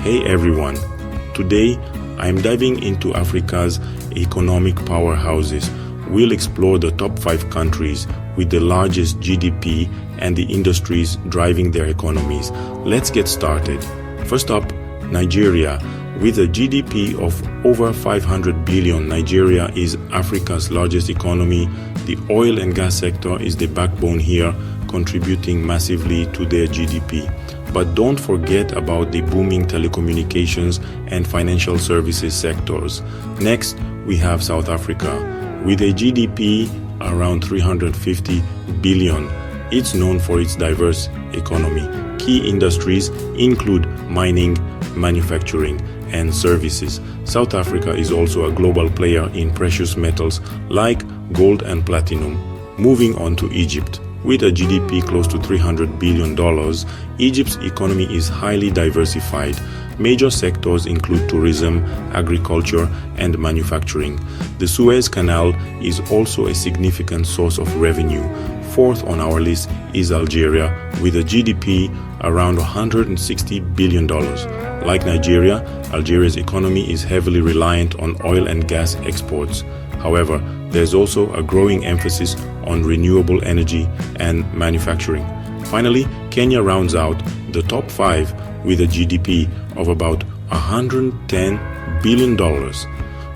Hey everyone, today I'm diving into Africa's economic powerhouses. We'll explore the top 5 countries with the largest GDP and the industries driving their economies. Let's get started. First up, Nigeria. With a GDP of over 500 billion, Nigeria is Africa's largest economy. The oil and gas sector is the backbone here, contributing massively to their GDP. But don't forget about the booming telecommunications and financial services sectors. Next, we have South Africa. With a GDP around 350 billion, it's known for its diverse economy. Key industries include mining, manufacturing, and services. South Africa is also a global player in precious metals like gold and platinum. Moving on to Egypt. With a GDP close to $300 billion, Egypt's economy is highly diversified. Major sectors include tourism, agriculture, and manufacturing. The Suez Canal is also a significant source of revenue. Fourth on our list is Algeria, with a GDP around $160 billion. Like Nigeria, Algeria's economy is heavily reliant on oil and gas exports. However, there's also a growing emphasis on renewable energy and manufacturing. Finally, Kenya rounds out the top 5 with a GDP of about $110 billion.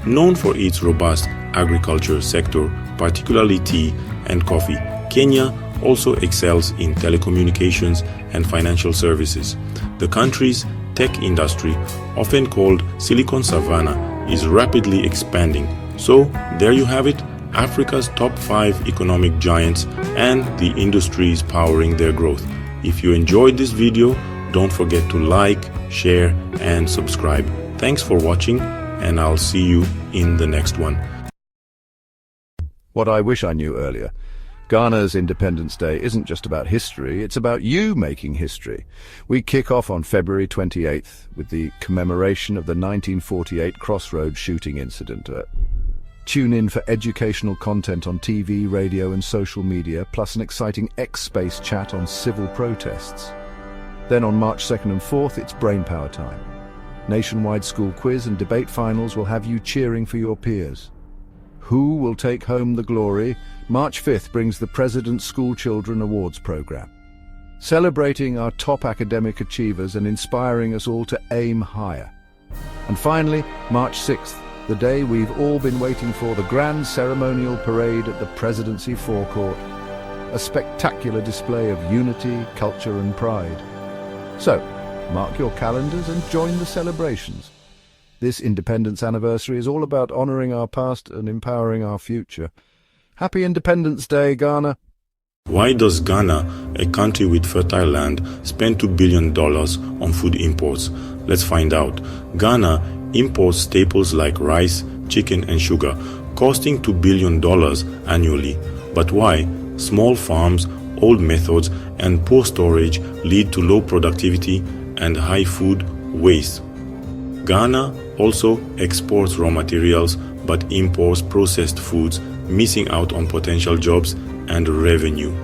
Known for its robust agriculture sector, particularly tea and coffee, Kenya also excels in telecommunications and financial services. The country's tech industry, often called Silicon Savannah, is rapidly expanding. So, there you have it, Africa's top 5 economic giants and the industries powering their growth. If you enjoyed this video, don't forget to like, share, and subscribe. Thanks for watching, and I'll see you in the next one. What I wish I knew earlier. Ghana's Independence Day isn't just about history, it's about you making history. We kick off on February 28th with the commemoration of the 1948 Crossroads shooting incident. Tune in for educational content on TV, radio and social media, plus an exciting X-Space chat on civil protests. Then on March 2nd and 4th, it's Brainpower time. Nationwide school quiz and debate finals will have you cheering for your peers. Who will take home the glory? March 5th brings the President's School Children Awards program, celebrating our top academic achievers and inspiring us all to aim higher. And finally, March 6th, the day we've all been waiting for, the grand ceremonial parade at the Presidency Forecourt, a spectacular display of unity, culture and pride. So, mark your calendars and join the celebrations. This Independence Anniversary is all about honoring our past and empowering our future. Happy Independence Day, Ghana! Why does Ghana, a country with fertile land, spend $2 billion on food imports? Let's find out. Ghana imports staples like rice, chicken and sugar, costing $2 billion annually. But why? Small farms, old methods and poor storage lead to low productivity and high food waste. Ghana also exports raw materials but imports processed foods, missing out on potential jobs and revenue.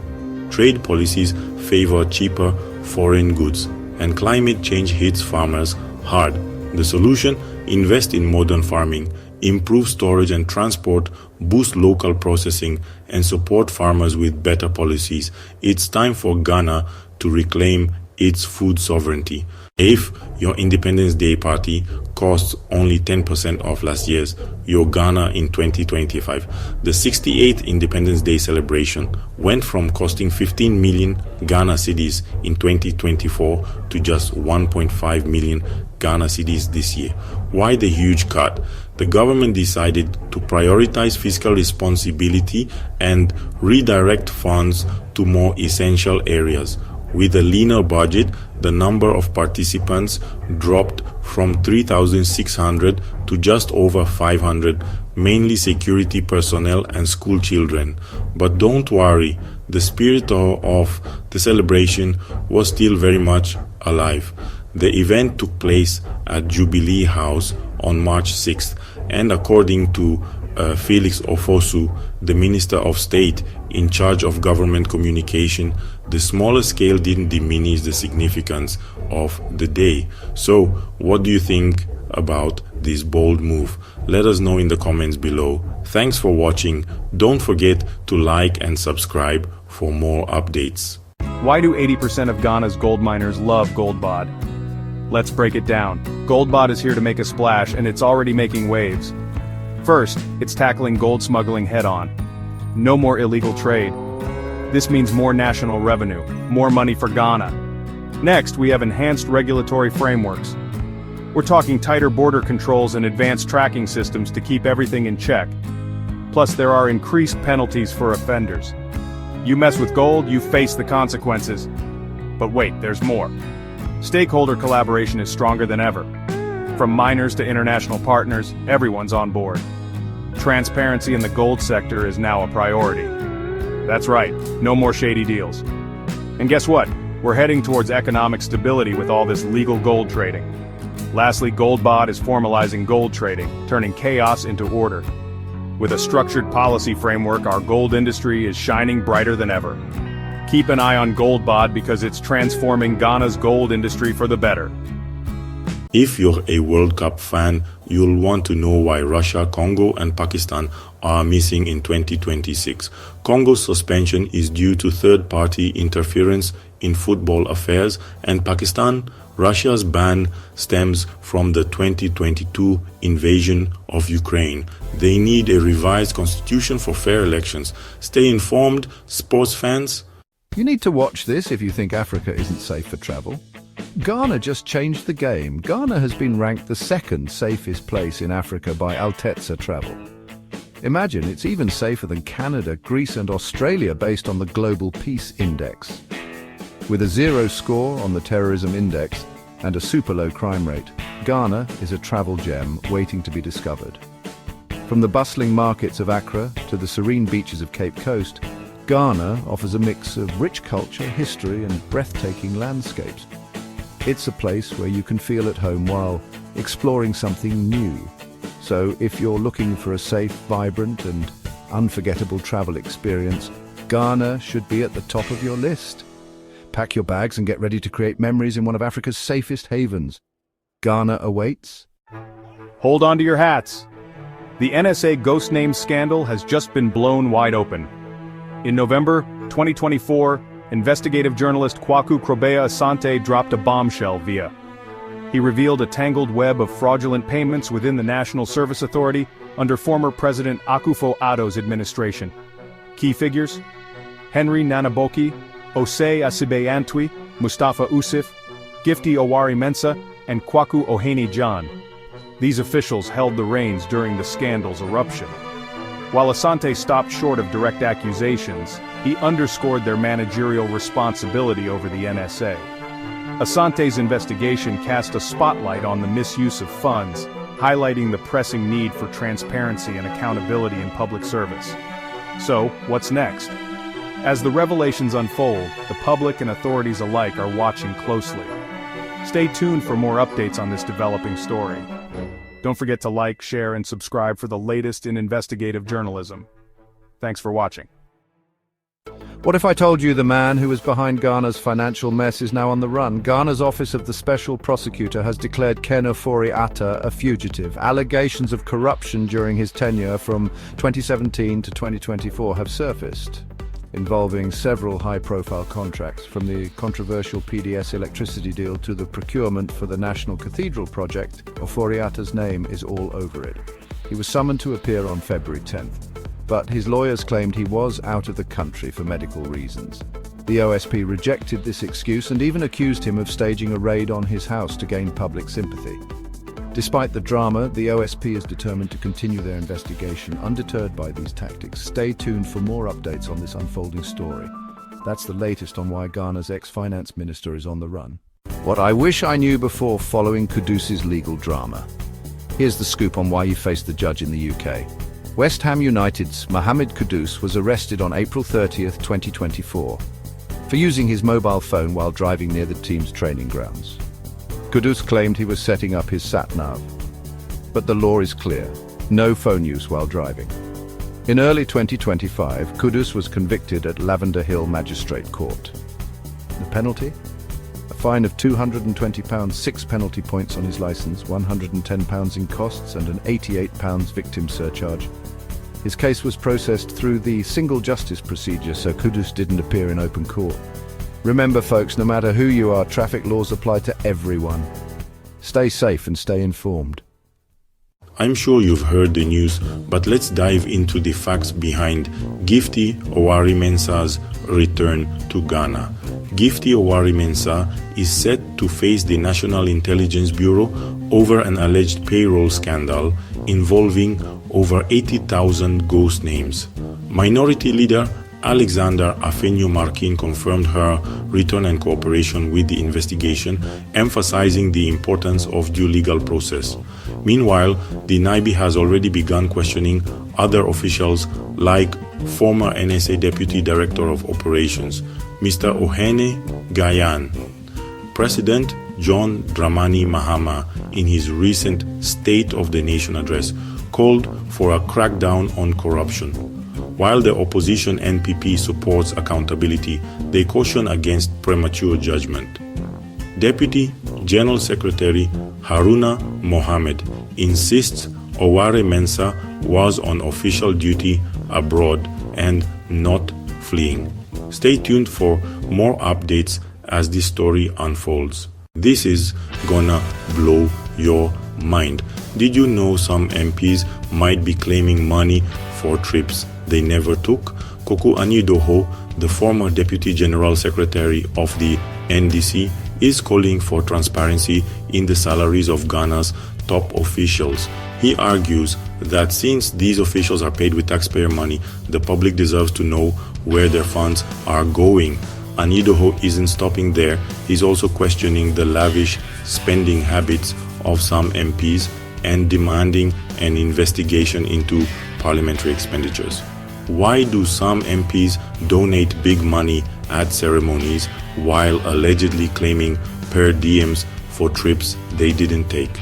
Trade policies favor cheaper foreign goods, and climate change hits farmers hard. The solution? Invest in modern farming, improve storage and transport, boost local processing, and support farmers with better policies. It's time for Ghana to reclaim its food sovereignty. If your Independence Day party costs only 10% of last year's, you're Ghana in 2025. The 68th Independence Day celebration went from costing 15 million Ghana cedis in 2024 to just 1.5 million Ghana cedis this year. Why the huge cut? The government decided to prioritize fiscal responsibility and redirect funds to more essential areas. With a leaner budget, the number of participants dropped from 3,600 to just over 500, mainly security personnel and school children. But don't worry, the spirit of the celebration was still very much alive. The event took place at Jubilee House on March 6th, and according to Felix Ofosu, the Minister of State in charge of government communication, the smaller scale didn't diminish the significance of the day. So, what do you think about this bold move? Let us know in the comments below. Thanks for watching. Don't forget to like and subscribe for more updates. Why do 80% of Ghana's gold miners love Goldbod? Let's break it down. Goldbod is here to make a splash, and it's already making waves. First, it's tackling gold smuggling head-on. No more illegal trade. This means more national revenue, more money for Ghana. Next, we have enhanced regulatory frameworks. We're talking tighter border controls and advanced tracking systems to keep everything in check. Plus, there are increased penalties for offenders. You mess with gold, you face the consequences. But wait, there's more. Stakeholder collaboration is stronger than ever. From miners to international partners, everyone's on board. Transparency in the gold sector is now a priority. That's right, no more shady deals. And guess what? We're heading towards economic stability with all this legal gold trading. Lastly, Goldbod is formalizing gold trading, turning chaos into order. With a structured policy framework, our gold industry is shining brighter than ever. Keep an eye on Goldbod because it's transforming Ghana's gold industry for the better. If you're a World Cup fan, you'll want to know why Russia, Congo and Pakistan are missing in 2026. Congo's suspension is due to third-party interference in football affairs, and Pakistan, Russia's ban stems from the 2022 invasion of Ukraine. They need a revised constitution for fair elections. Stay informed, sports fans. You need to watch this if you think Africa isn't safe for travel. Ghana just changed the game. Ghana has been ranked the second safest place in Africa by Altetsa Travel. Imagine, it's even safer than Canada, Greece and Australia based on the Global Peace Index. With a 0 score on the terrorism index and a super low crime rate, Ghana is a travel gem waiting to be discovered. From the bustling markets of Accra to the serene beaches of Cape Coast, Ghana offers a mix of rich culture, history and breathtaking landscapes. It's a place where you can feel at home while exploring something new. So if you're looking for a safe, vibrant and unforgettable travel experience, Ghana should be at the top of your list. Pack your bags and get ready to create memories in one of Africa's safest havens. Ghana awaits. Hold on to your hats. The NSA ghost name scandal has just been blown wide open. In November 2024, investigative journalist Kwaku Krobea-Asante dropped a bombshell via. He revealed a tangled web of fraudulent payments within the National Service Authority under former President Akufo-Addo's administration. Key figures: Henry Nanaboki, Osei Asibe-Antwi, Mustafa Usif, Gifty Owari Mensa, and Kwaku Ohene John. These officials held the reins during the scandal's eruption. While Asante stopped short of direct accusations, he underscored their managerial responsibility over the NSA. Asante's investigation cast a spotlight on the misuse of funds, highlighting the pressing need for transparency and accountability in public service. So, what's next? As the revelations unfold, the public and authorities alike are watching closely. Stay tuned for more updates on this developing story. Don't forget to like, share, and subscribe for the latest in investigative journalism. Thanks for watching. What if I told you the man who was behind Ghana's financial mess is now on the run? Ghana's Office of the Special Prosecutor has declared Ken Ofori-Atta a fugitive. Allegations of corruption during his tenure from 2017 to 2024 have surfaced, involving several high-profile contracts, from the controversial PDS electricity deal to the procurement for the National Cathedral project. Ofori-Atta's name is all over it. He was summoned to appear on February 10th, but his lawyers claimed he was out of the country for medical reasons. The OSP rejected this excuse and even accused him of staging a raid on his house to gain public sympathy. Despite the drama, the OSP is determined to continue their investigation, undeterred by these tactics. Stay tuned for more updates on this unfolding story. That's the latest on why Ghana's ex-finance minister is on the run. What I wish I knew before following Kudus's legal drama. Here's the scoop on why he faced the judge in the UK. West Ham United's Mohamed Kudus was arrested on April 30th, 2024, for using his mobile phone while driving near the team's training grounds. Kudus claimed he was setting up his sat-nav, but the law is clear. No phone use while driving. In early 2025, Kudus was convicted at Lavender Hill Magistrate Court. The penalty? A fine of £220, 6 penalty points on his licence, £110 in costs and an £88 victim surcharge. His case was processed through the single justice procedure, so Kudus didn't appear in open court. Remember folks, no matter who you are, traffic laws apply to everyone. Stay safe and stay informed. I'm sure you've heard the news, but let's dive into the facts behind Gifty Owari Mensah's return to Ghana. Gifty Owari Mensah is set to face the National Intelligence Bureau over an alleged payroll scandal involving over 80,000 ghost names. Minority leader Alexander Afenyo-Markin confirmed her return and cooperation with the investigation, emphasizing the importance of due legal process. Meanwhile, the NIB has already begun questioning other officials like former NSA Deputy Director of Operations, Mr. Ohene Gayan. President John Dramani Mahama, in his recent State of the Nation address, called for a crackdown on corruption. While the opposition NPP supports accountability, they caution against premature judgment. Deputy General Secretary Haruna Mohammed insists Owari Mensah was on official duty abroad and not fleeing. Stay tuned for more updates as this story unfolds. This is gonna blow your mind. Did you know some MPs might be claiming money for trips they never took? Koku Anidoho, the former Deputy General Secretary of the NDC, is calling for transparency in the salaries of Ghana's top officials. He argues that since these officials are paid with taxpayer money, the public deserves to know where their funds are going. Anidoho isn't stopping there. He's also questioning the lavish spending habits of some MPs and demanding an investigation into parliamentary expenditures. Why do some MPs donate big money at ceremonies while allegedly claiming per diems for trips they didn't take?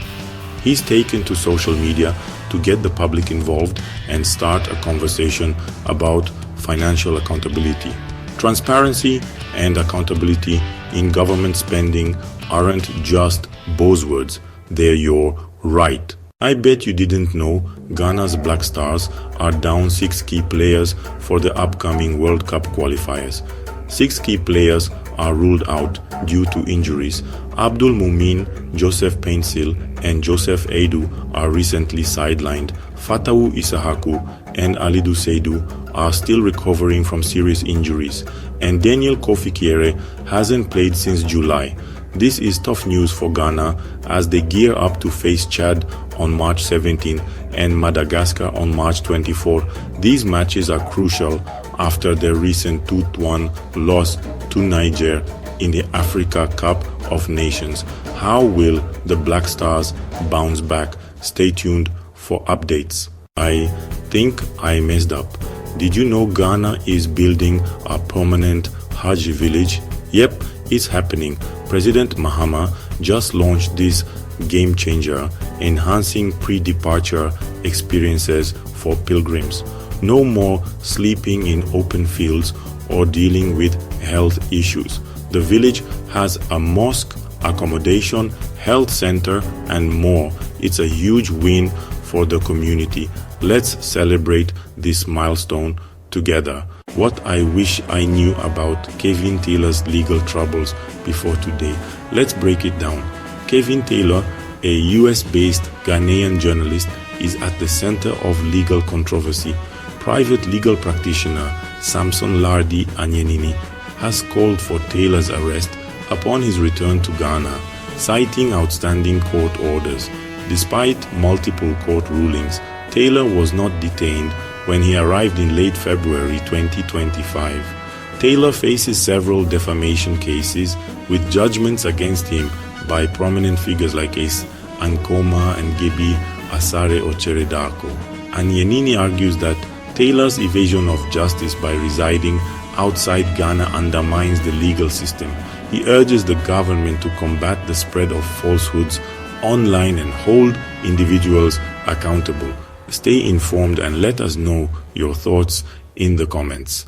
He's taken to social media to get the public involved and start a conversation about financial accountability. Transparency and accountability in government spending aren't just buzzwords, they're your right. I bet you didn't know Ghana's Black Stars are down 6 key players for the upcoming World Cup qualifiers. 6 key players are ruled out due to injuries. Abdul Mumin, Joseph Painsil, and Joseph Edu are recently sidelined. Fatawu Isahaku and Alidu Seidu are still recovering from serious injuries. And Daniel Kofi Kiere hasn't played since July. This is tough news for Ghana as they gear up to face Chad on March 17 and Madagascar on March 24. These matches are crucial after their recent 2-1 loss to Niger in the Africa Cup of Nations. How will the Black Stars bounce back? Stay tuned for updates. I think I messed up. Did you know Ghana is building a permanent Hajj village? Yep, it's happening. President Mahama just launched this game changer, enhancing pre-departure experiences for pilgrims. No more sleeping in open fields or dealing with health issues. The village has a mosque, accommodation, health center, and more. It's a huge win for the community. Let's celebrate this milestone together. What I wish I knew about Kevin Taylor's legal troubles before today. Let's break it down. Kevin Taylor, a US-based Ghanaian journalist, is at the center of legal controversy. Private legal practitioner Samson Lardi Anyenini has called for Taylor's arrest upon his return to Ghana, citing outstanding court orders. Despite multiple court rulings, Taylor was not detained when he arrived in late February 2025. Taylor faces several defamation cases with judgments against him by prominent figures like Ace Ankoma and Gebi Asare Ocheredako. Anyenini argues that Taylor's evasion of justice by residing outside Ghana undermines the legal system. He urges the government to combat the spread of falsehoods online and hold individuals accountable. Stay informed and let us know your thoughts in the comments.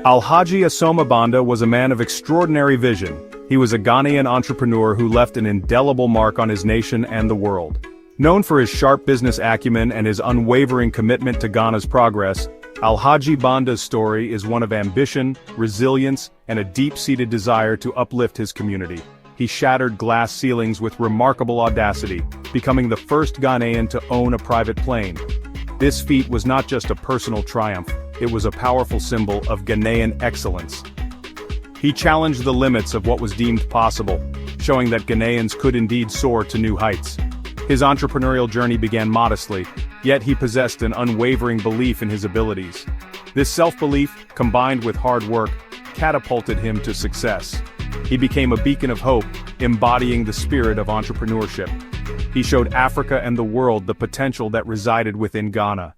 Alhaji Asoma Banda was a man of extraordinary vision. He was a Ghanaian entrepreneur who left an indelible mark on his nation and the world. Known for his sharp business acumen and his unwavering commitment to Ghana's progress, Alhaji Banda's story is one of ambition, resilience, and a deep-seated desire to uplift his community. He shattered glass ceilings with remarkable audacity, becoming the first Ghanaian to own a private plane. This feat was not just a personal triumph, it was a powerful symbol of Ghanaian excellence. He challenged the limits of what was deemed possible, showing that Ghanaians could indeed soar to new heights. His entrepreneurial journey began modestly, yet he possessed an unwavering belief in his abilities. This self-belief, combined with hard work, catapulted him to success. He became a beacon of hope, embodying the spirit of entrepreneurship. He showed Africa and the world the potential that resided within Ghana.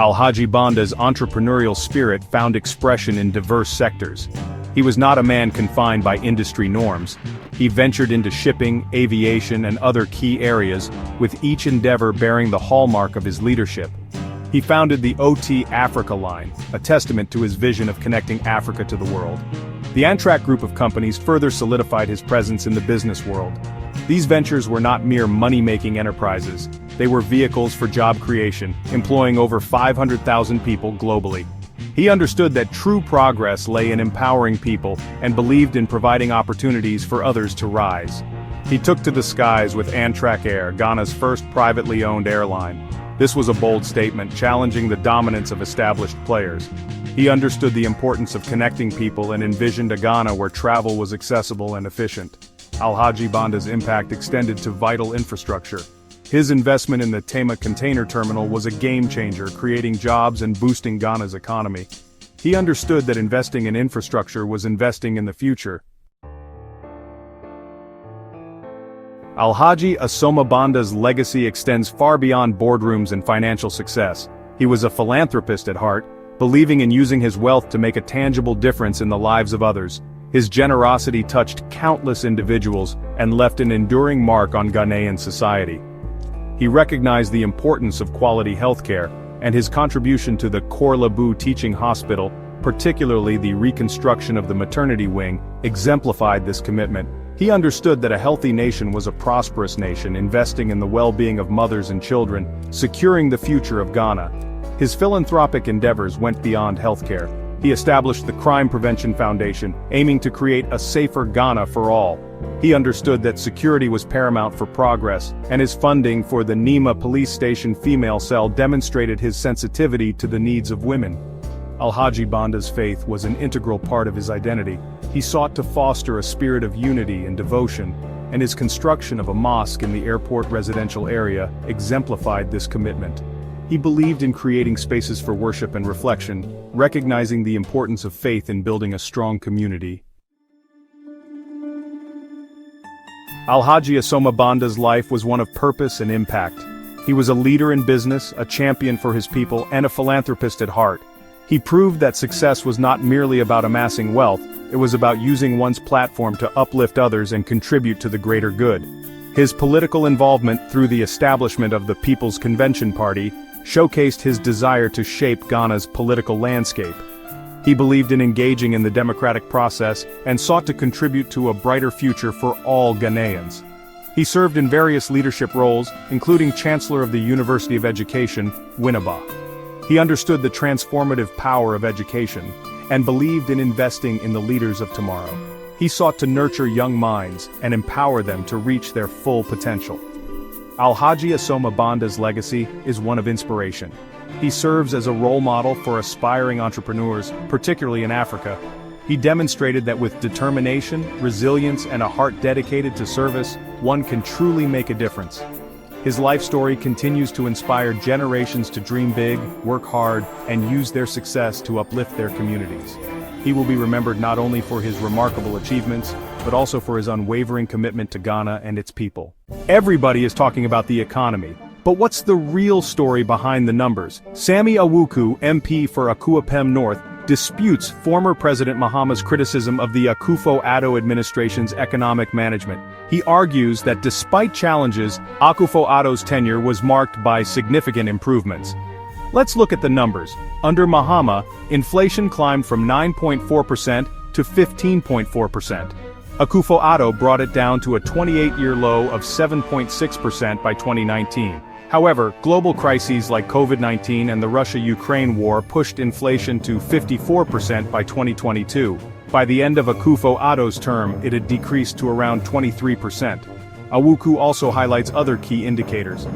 Alhaji Banda's entrepreneurial spirit found expression in diverse sectors. He was not a man confined by industry norms. He ventured into shipping, aviation, and other key areas, with each endeavor bearing the hallmark of his leadership. He founded the OT Africa line, a testament to his vision of connecting Africa to the world. The Antrak group of companies further solidified his presence in the business world. These ventures were not mere money-making enterprises. They were vehicles for job creation, employing over 500,000 people globally. He understood that true progress lay in empowering people and believed in providing opportunities for others to rise. He took to the skies with Antrak Air, Ghana's first privately owned airline. This was a bold statement, challenging the dominance of established players. He understood the importance of connecting people and envisioned a Ghana where travel was accessible and efficient. Alhaji Banda's impact extended to vital infrastructure. His investment in the Tema container terminal was a game-changer, creating jobs and boosting Ghana's economy. He understood that investing in infrastructure was investing in the future. Alhaji Asoma Banda's legacy extends far beyond boardrooms and financial success. He was a philanthropist at heart, believing in using his wealth to make a tangible difference in the lives of others. His generosity touched countless individuals and left an enduring mark on Ghanaian society. He recognized the importance of quality healthcare, and his contribution to the Korlebu Teaching Hospital, particularly the reconstruction of the maternity wing, exemplified this commitment. He understood that a healthy nation was a prosperous nation, investing in the well-being of mothers and children, securing the future of Ghana. His philanthropic endeavors went beyond healthcare. He established the Crime Prevention Foundation, aiming to create a safer Ghana for all. He understood that security was paramount for progress, and his funding for the Nima police station female cell demonstrated his sensitivity to the needs of women. Alhaji Banda's faith was an integral part of his identity. He sought to foster a spirit of unity and devotion, and his construction of a mosque in the airport residential area exemplified this commitment. He believed in creating spaces for worship and reflection, recognizing the importance of faith in building a strong community. Alhaji Asoma Banda's life was one of purpose and impact. He was a leader in business, a champion for his people, and a philanthropist at heart. He proved that success was not merely about amassing wealth, it was about using one's platform to uplift others and contribute to the greater good. His political involvement through the establishment of the People's Convention Party showcased his desire to shape Ghana's political landscape. He believed in engaging in the democratic process and sought to contribute to a brighter future for all Ghanaians. He served in various leadership roles, including Chancellor of the University of Education, Winneba. He understood the transformative power of education and believed in investing in the leaders of tomorrow. He sought to nurture young minds and empower them to reach their full potential. Alhaji Asoma Banda's legacy is one of inspiration. He serves as a role model for aspiring entrepreneurs, particularly in Africa. He demonstrated that with determination, resilience, and a heart dedicated to service, one can truly make a difference. His life story continues to inspire generations to dream big, work hard, and use their success to uplift their communities. He will be remembered not only for his remarkable achievements, but also for his unwavering commitment to Ghana and its people. Everybody is talking about the economy, but what's the real story behind the numbers? Sammy Awuku, MP for Akuapem North, disputes former President Mahama's criticism of the Akufo-Addo administration's economic management. He argues that despite challenges, Akufo-Addo's tenure was marked by significant improvements. Let's look at the numbers. Under Mahama, inflation climbed from 9.4% to 15.4%. Akufo-Addo brought it down to a 28-year low of 7.6% by 2019. However, global crises like COVID-19 and the Russia-Ukraine war pushed inflation to 54% by 2022. By the end of Akufo-Addo's term, it had decreased to around 23%. Awuku also highlights other key indicators.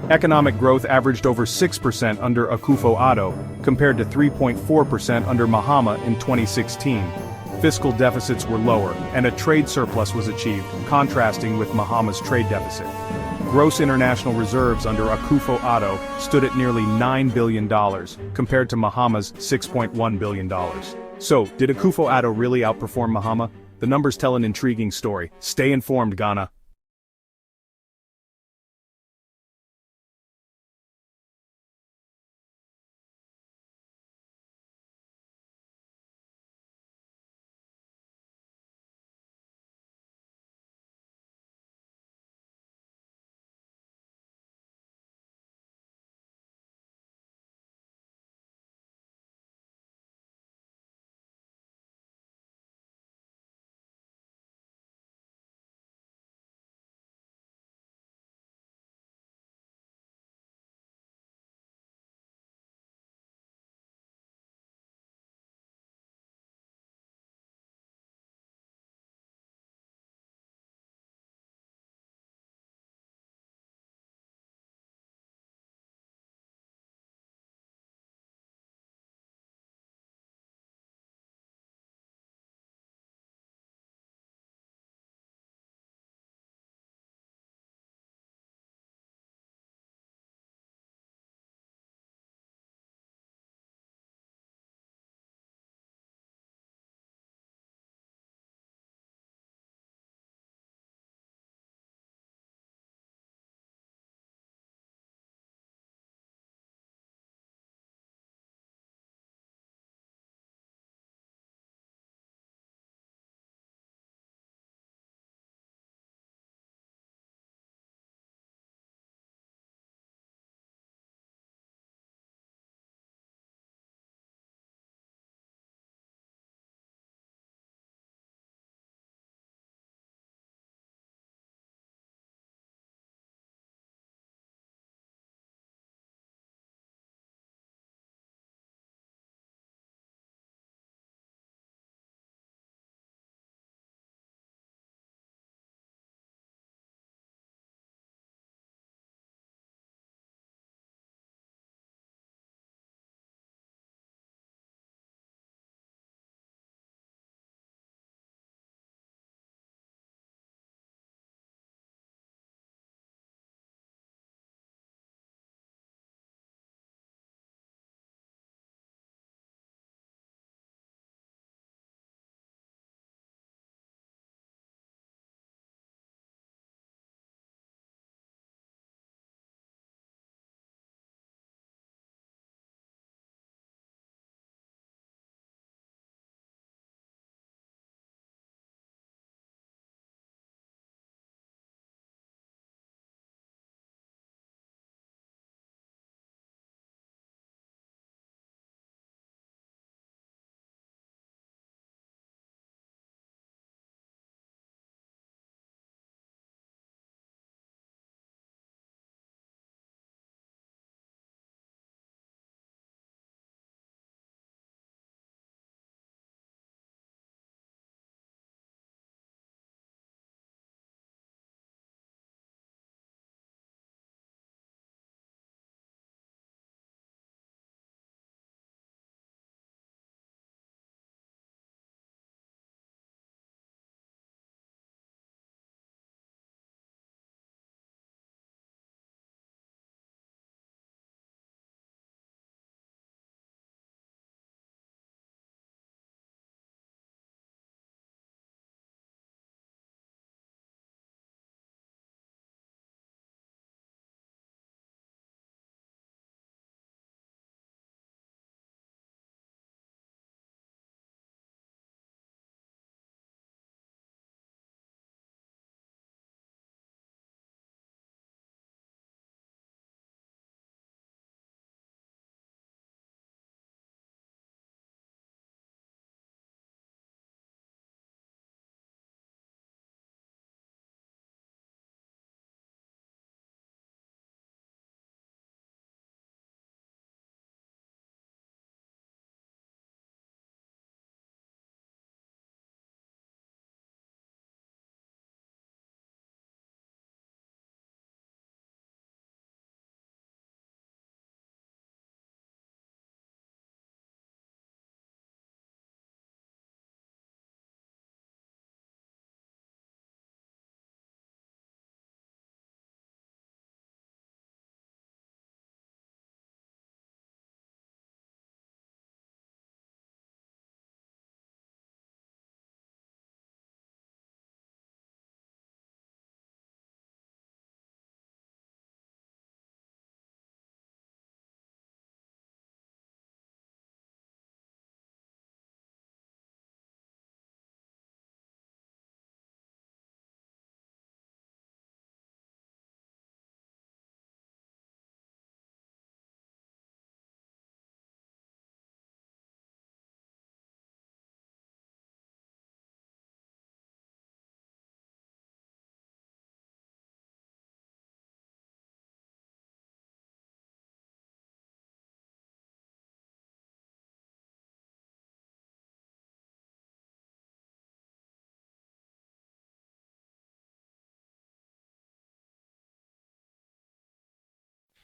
Economic growth averaged over 6% under Akufo-Addo, compared to 3.4% under Mahama in 2016. Fiscal deficits were lower, and a trade surplus was achieved, contrasting with Mahama's trade deficit. Gross international reserves under Akufo-Addo stood at nearly $9 billion, compared to Mahama's $6.1 billion. So, did Akufo-Addo really outperform Mahama? The numbers tell an intriguing story. Stay informed, Ghana.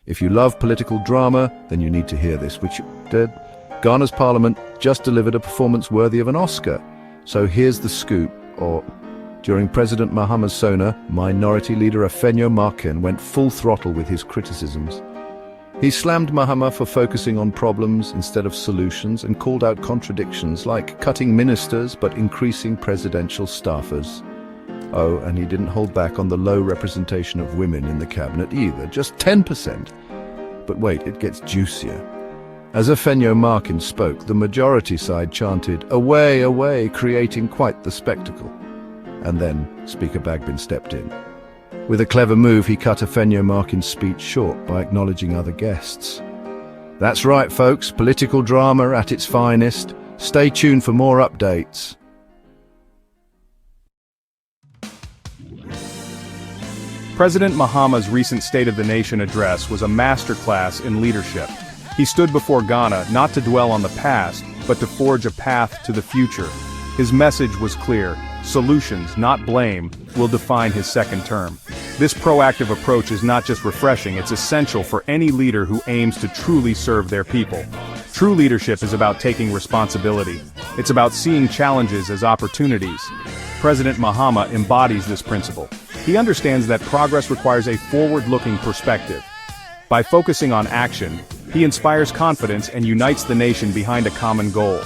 If you love political drama, then you need to hear this, which did. Ghana's parliament just delivered a performance worthy of an Oscar. So here's the scoop, during President Mahama Sona, Minority Leader Afenyo Markin went full throttle with his criticisms. He slammed Mahama for focusing on problems instead of solutions and called out contradictions like cutting ministers but increasing presidential staffers. Oh, and he didn't hold back on the low representation of women in the cabinet either, just 10%. But wait, it gets juicier. As Afenyo Markin spoke, the majority side chanted, "Away, away," creating quite the spectacle. And then Speaker Bagbin stepped in. With a clever move, he cut Afenyo Markin's speech short by acknowledging other guests. That's right, folks, political drama at its finest. Stay tuned for more updates. President Mahama's recent State of the Nation address was a masterclass in leadership. He stood before Ghana not to dwell on the past, but to forge a path to the future. His message was clear: solutions, not blame, will define his second term. This proactive approach is not just refreshing, it's essential for any leader who aims to truly serve their people. True leadership is about taking responsibility. It's about seeing challenges as opportunities. President Mahama embodies this principle. He understands that progress requires a forward-looking perspective. By focusing on action, he inspires confidence and unites the nation behind a common goal.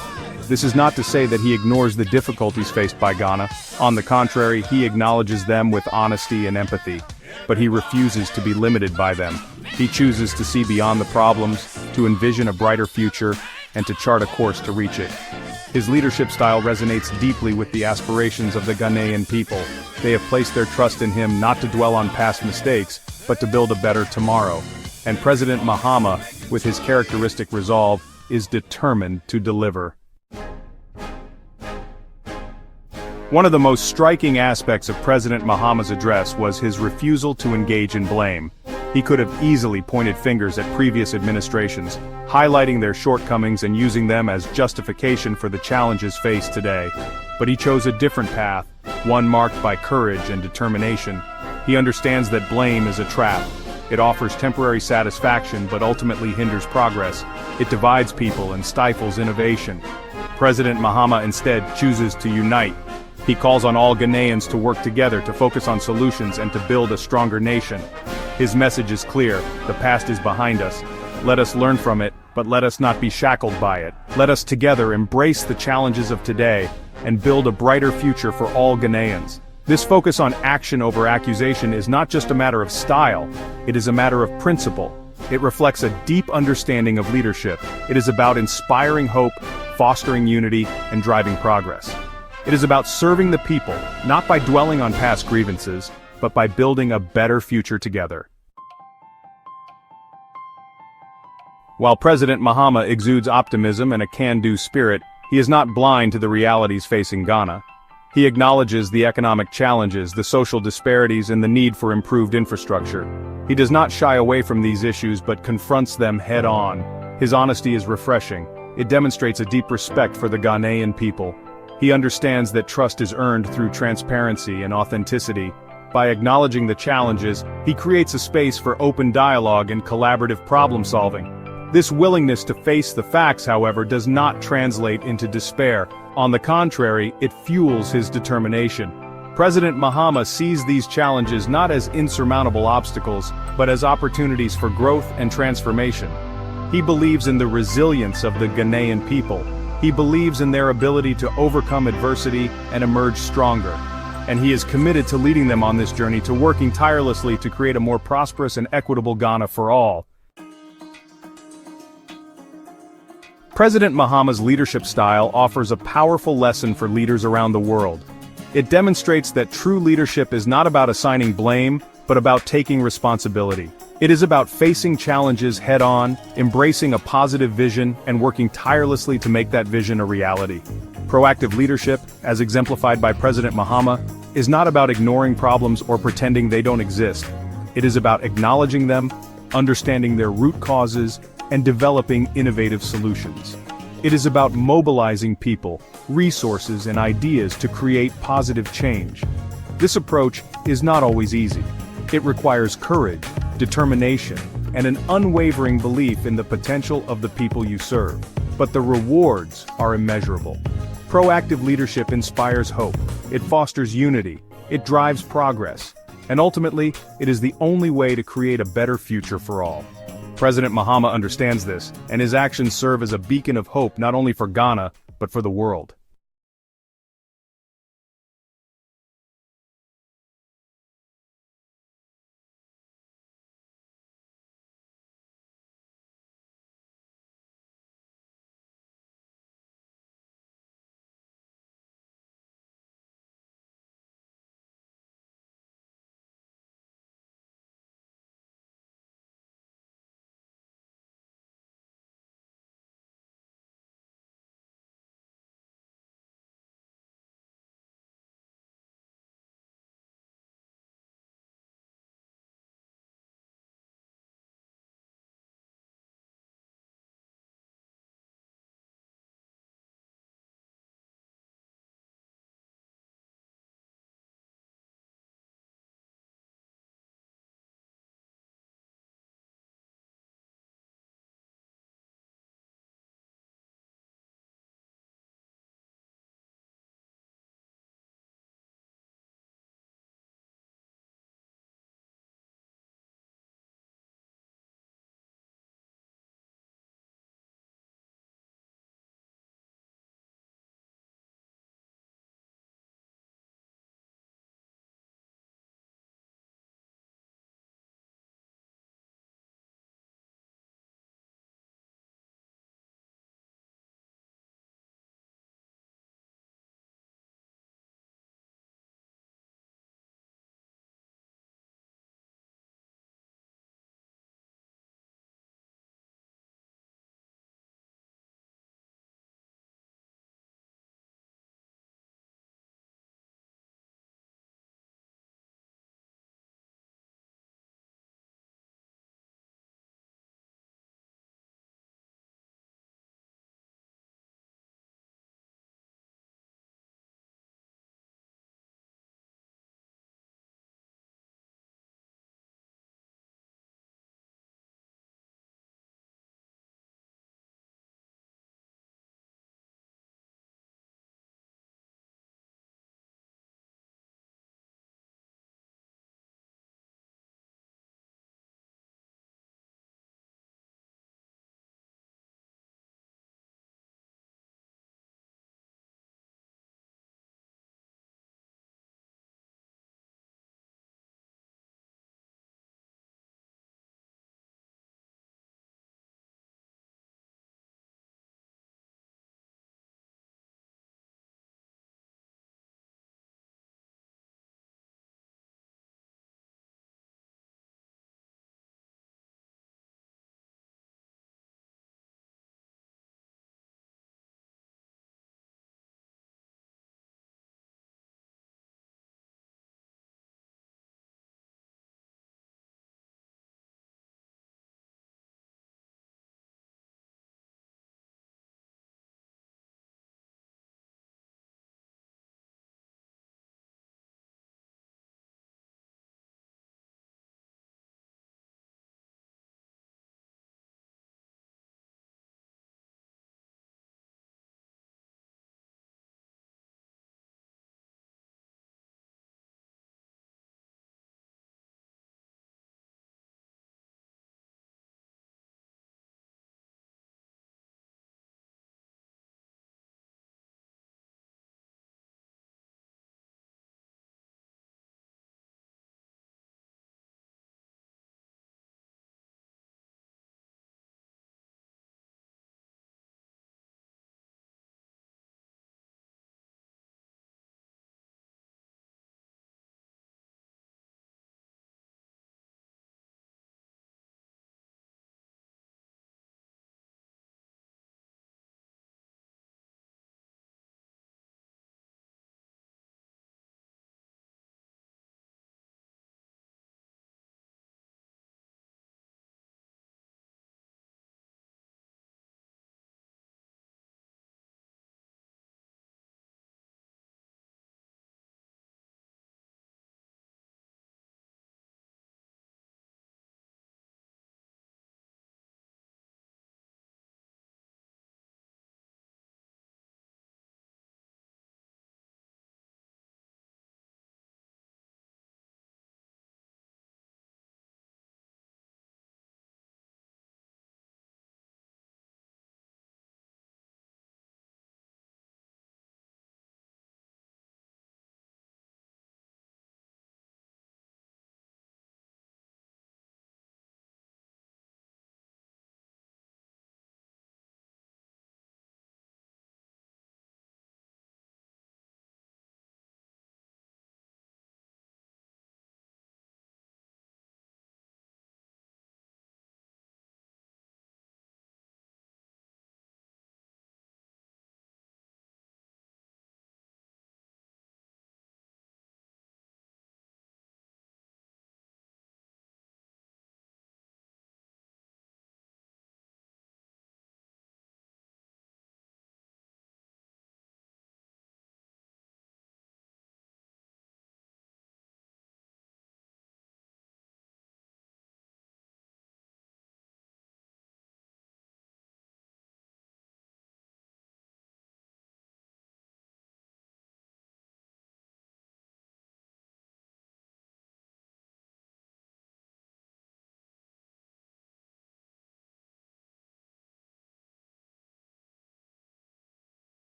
This is not to say that he ignores the difficulties faced by Ghana. On the contrary, he acknowledges them with honesty and empathy. But he refuses to be limited by them. He chooses to see beyond the problems, to envision a brighter future, and to chart a course to reach it. His leadership style resonates deeply with the aspirations of the Ghanaian people. They have placed their trust in him not to dwell on past mistakes, but to build a better tomorrow. And President Mahama, with his characteristic resolve, is determined to deliver. One of the most striking aspects of President Mahama's address was his refusal to engage in blame. He could have easily pointed fingers at previous administrations, highlighting their shortcomings and using them as justification for the challenges faced today. But he chose a different path, one marked by courage and determination. He understands that blame is a trap. It offers temporary satisfaction but ultimately hinders progress. It divides people and stifles innovation. President Mahama instead chooses to unite. He calls on all Ghanaians to work together to focus on solutions and to build a stronger nation. His message is clear: the past is behind us. Let us learn from it, but let us not be shackled by it. Let us together embrace the challenges of today and build a brighter future for all Ghanaians. This focus on action over accusation is not just a matter of style, it is a matter of principle. It reflects a deep understanding of leadership. It is about inspiring hope, fostering unity, and driving progress. It is about serving the people, not by dwelling on past grievances, but by building a better future together. While President Mahama exudes optimism and a can-do spirit, he is not blind to the realities facing Ghana. He acknowledges the economic challenges, the social disparities, and the need for improved infrastructure. He does not shy away from these issues but confronts them head-on. His honesty is refreshing. It demonstrates a deep respect for the Ghanaian people. He understands that trust is earned through transparency and authenticity. By acknowledging the challenges, he creates a space for open dialogue and collaborative problem-solving. This willingness to face the facts, however, does not translate into despair. On the contrary, it fuels his determination. President Mahama sees these challenges not as insurmountable obstacles, but as opportunities for growth and transformation. He believes in the resilience of the Ghanaian people. He believes in their ability to overcome adversity and emerge stronger. And he is committed to leading them on this journey, to working tirelessly to create a more prosperous and equitable Ghana for all. President Mahama's leadership style offers a powerful lesson for leaders around the world. It demonstrates that true leadership is not about assigning blame, but about taking responsibility. It is about facing challenges head-on, embracing a positive vision, and working tirelessly to make that vision a reality. Proactive leadership, as exemplified by President Mahama, is not about ignoring problems or pretending they don't exist. It is about acknowledging them, understanding their root causes, and developing innovative solutions. It is about mobilizing people, resources, and ideas to create positive change. This approach is not always easy. It requires courage, determination, and an unwavering belief in the potential of the people you serve. But the rewards are immeasurable. Proactive leadership inspires hope, it fosters unity, it drives progress, and ultimately, it is the only way to create a better future for all. President Mahama understands this, and his actions serve as a beacon of hope not only for Ghana, but for the world.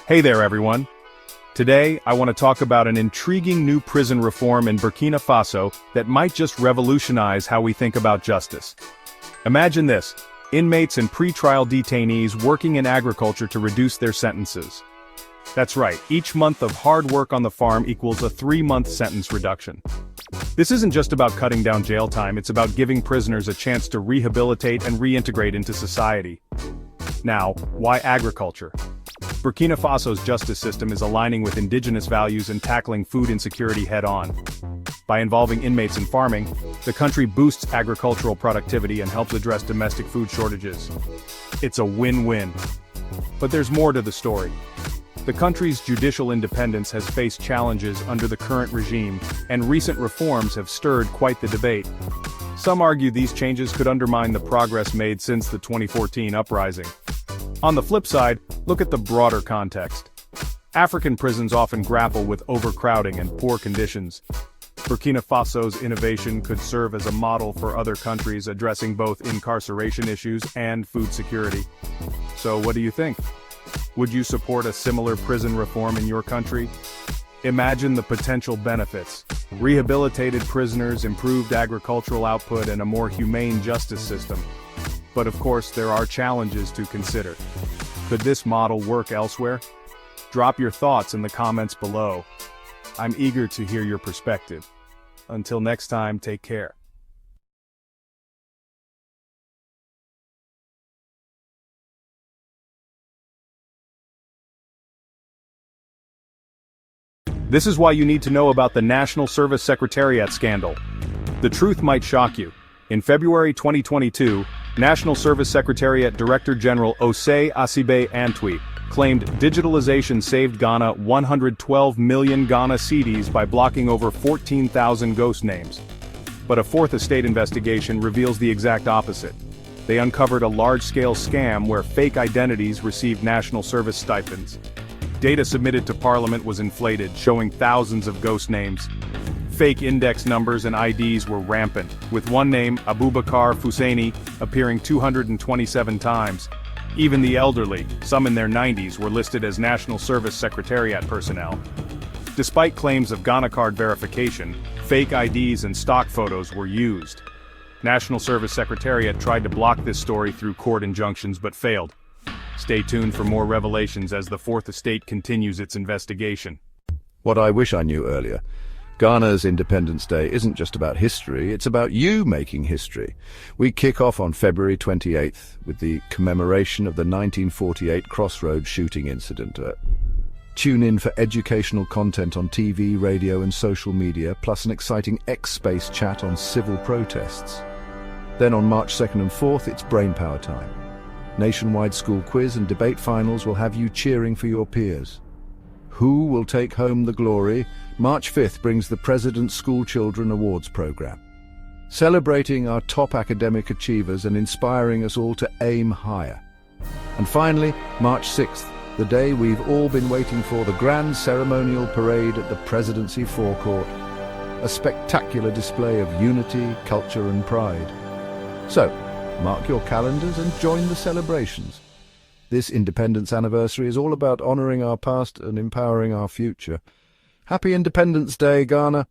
Hey there, everyone. Today, I want to talk about an intriguing new prison reform in Burkina Faso that might just revolutionize how we think about justice. Imagine this: inmates and pre-trial detainees working in agriculture to reduce their sentences. That's right, each month of hard work on the farm equals a 3-month sentence reduction. This isn't just about cutting down jail time, it's about giving prisoners a chance to rehabilitate and reintegrate into society. Now, why agriculture? Burkina Faso's justice system is aligning with indigenous values and tackling food insecurity head-on. By involving inmates in farming, the country boosts agricultural productivity and helps address domestic food shortages. It's a win-win. But there's more to the story. The country's judicial independence has faced challenges under the current regime, and recent reforms have stirred quite the debate. Some argue these changes could undermine the progress made since the 2014 uprising. On the flip side, look at the broader context. African prisons often grapple with overcrowding and poor conditions. Burkina Faso's innovation could serve as a model for other countries addressing both incarceration issues and food security. So what do you think? Would you support a similar prison reform in your country? Imagine the potential benefits: rehabilitated prisoners, improved agricultural output, and a more humane justice system. But of course, there are challenges to consider. Could this model work elsewhere? Drop your thoughts in the comments below. I'm eager to hear your perspective. Until next time, take care. This is why you need to know about the National Service Secretariat scandal. The truth might shock you. In February 2022, National Service Secretariat Director General Osei Asibe Antwi claimed digitalization saved Ghana 112 million Ghana cedis by blocking over 14,000 ghost names. But a fourth estate investigation reveals the exact opposite. They uncovered a large-scale scam where fake identities received national service stipends. Data submitted to Parliament was inflated, showing thousands of ghost names. Fake index numbers and IDs were rampant, with one name, Abubakar Fusaini, appearing 227 times. Even the elderly, some in their 90s, were listed as National Service Secretariat personnel. Despite claims of Ghana card verification, fake IDs and stock photos were used. National Service Secretariat tried to block this story through court injunctions but failed. Stay tuned for more revelations as the Fourth Estate continues its investigation. What I wish I knew earlier. Ghana's Independence Day isn't just about history, it's about you making history. We kick off on February 28th with the commemoration of the 1948 Crossroads shooting incident. Tune in for educational content on TV, radio and social media, plus an exciting X-Space chat on civil protests. Then on March 2nd and 4th, it's Brainpower time. Nationwide school quiz and debate finals will have you cheering for your peers. Who will take home the glory? March 5th brings the President's School Children Awards program, celebrating our top academic achievers and inspiring us all to aim higher. And finally, March 6th, the day we've all been waiting for, the grand ceremonial parade at the Presidency Forecourt, a spectacular display of unity, culture and pride. So, mark your calendars and join the celebrations. This Independence Anniversary is all about honoring our past and empowering our future. Happy Independence Day, Ghana!